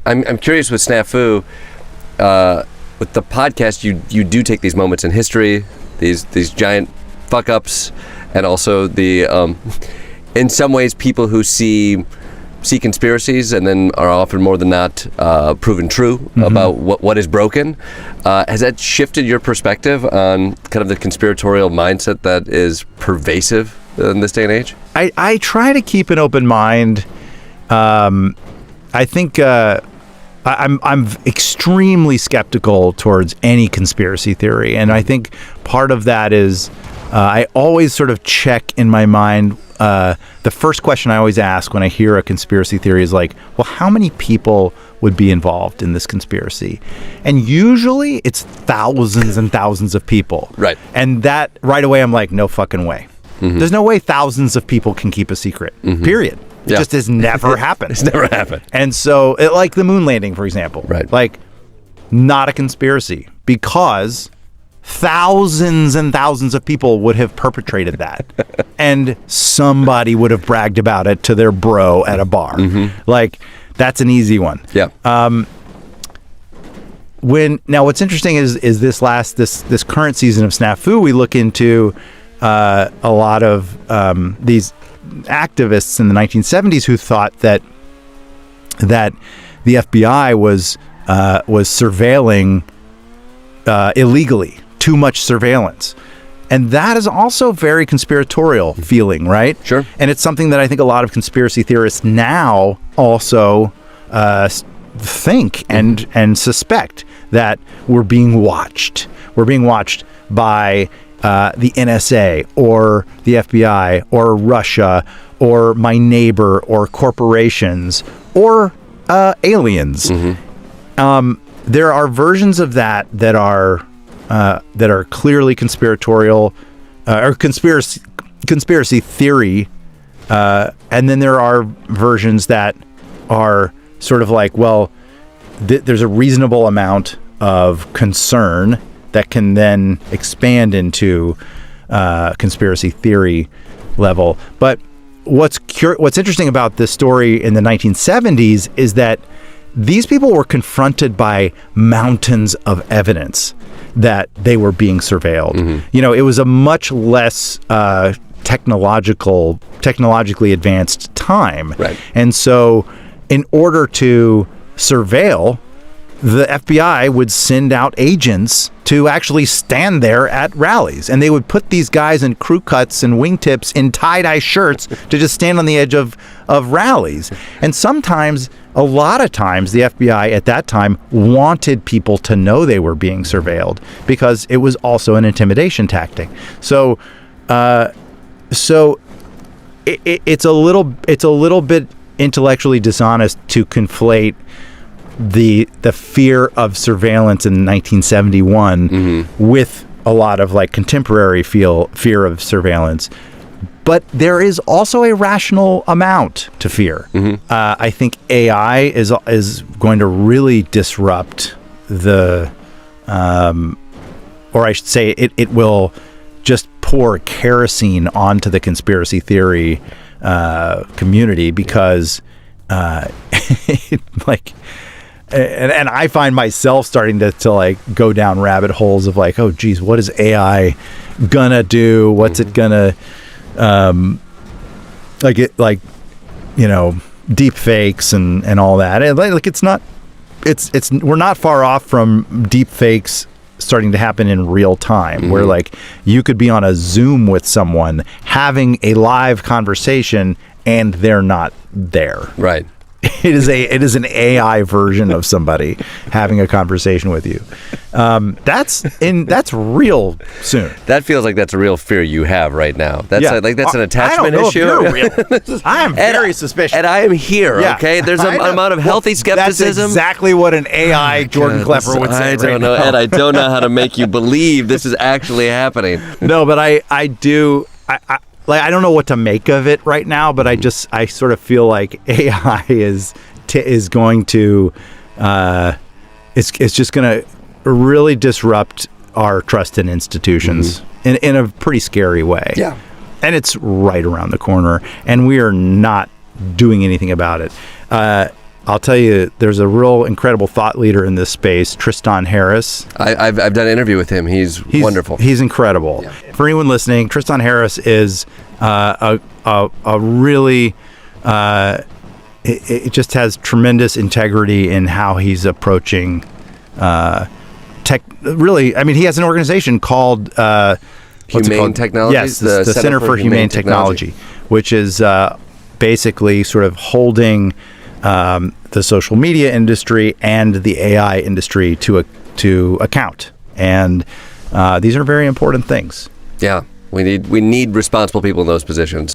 I'm curious with Snafu, with the podcast, you do take these moments in history, these giant fuck ups, and also the in some ways people who see conspiracies and then are often more than not proven true about what is broken. Has that shifted your perspective on kind of the conspiratorial mindset that is pervasive in this day and age? I try to keep an open mind. I think I'm extremely skeptical towards any conspiracy theory, and I think part of that is I always sort of check in my mind. The first question I always ask when I hear a conspiracy theory is like, well, how many people would be involved in this conspiracy? And usually it's thousands and thousands of people. Right. And that right away, I'm like, no fucking way. There's no way thousands of people can keep a secret, period. It just has never happened. It's never happened. And so, like the moon landing, for example. Right. Like, not a conspiracy because thousands and thousands of people would have perpetrated that. And somebody would have bragged about it to their bro at a bar. Like, that's an easy one. Yeah. Now what's interesting is this current season of Snafu, we look into a lot of these activists in the 1970s who thought that the FBI was surveilling illegally, too much surveillance. And that is also very conspiratorial feeling, right? Sure. And it's something that I think a lot of conspiracy theorists now also think and suspect, that we're being watched. We're being watched by the NSA or the FBI or Russia or my neighbor or corporations or aliens. There are versions of that are clearly conspiratorial or conspiracy theory, and then there are versions that are sort of like, well, there's a reasonable amount of concern that can then expand into conspiracy theory level. But what's interesting about this story in the 1970s is that these people were confronted by mountains of evidence that they were being surveilled. You know, it was a much less technologically advanced time. Right. And so in order to surveil, the FBI would send out agents to actually stand there at rallies. And they would put these guys in crew cuts and wingtips in tie-dye shirts to just stand on the edge of rallies. And sometimes, a lot of times, the FBI at that time wanted people to know they were being surveilled because it was also an intimidation tactic. So it's a little bit intellectually dishonest to conflate the fear of surveillance in 1971 with a lot of like contemporary fear of surveillance. But there is also a rational amount to fear. I think AI is going to really disrupt the, or I should say, it will just pour kerosene onto the conspiracy theory community because like. And I find myself starting to like go down rabbit holes of like, oh geez, what is AI gonna do? What's it gonna deep fakes and all that. And like it's we're not far off from deep fakes starting to happen in real time, where like you could be on a Zoom with someone having a live conversation and they're not there. Right. It is an AI version of somebody having a conversation with you. That's real soon. That feels like that's a real fear you have right now. That's that's an attachment I don't know issue. If you're real. I am very suspicious. And I am here, okay? There's an amount of healthy skepticism. That's exactly what an AI Jordan Klepper would say. I don't know, Ed. I don't know how to make you believe this is actually happening. No, but I do. I don't know what to make of it right now, but I sort of feel like AI is going to it's just going to really disrupt our trust in institutions in a pretty scary way. Yeah. And it's right around the corner, and we are not doing anything about it. I'll tell you, there's a real incredible thought leader in this space, Tristan Harris. I've done an interview with him. He's wonderful. He's incredible. Yeah. For anyone listening, Tristan Harris is a really it just has tremendous integrity in how he's approaching tech. Really, I mean, he has an organization called Humane Technology. Yes, the Center for Humane Technology, which is basically sort of holding the social media industry and the AI industry to account. And these are very important things. Yeah, we need responsible people in those positions.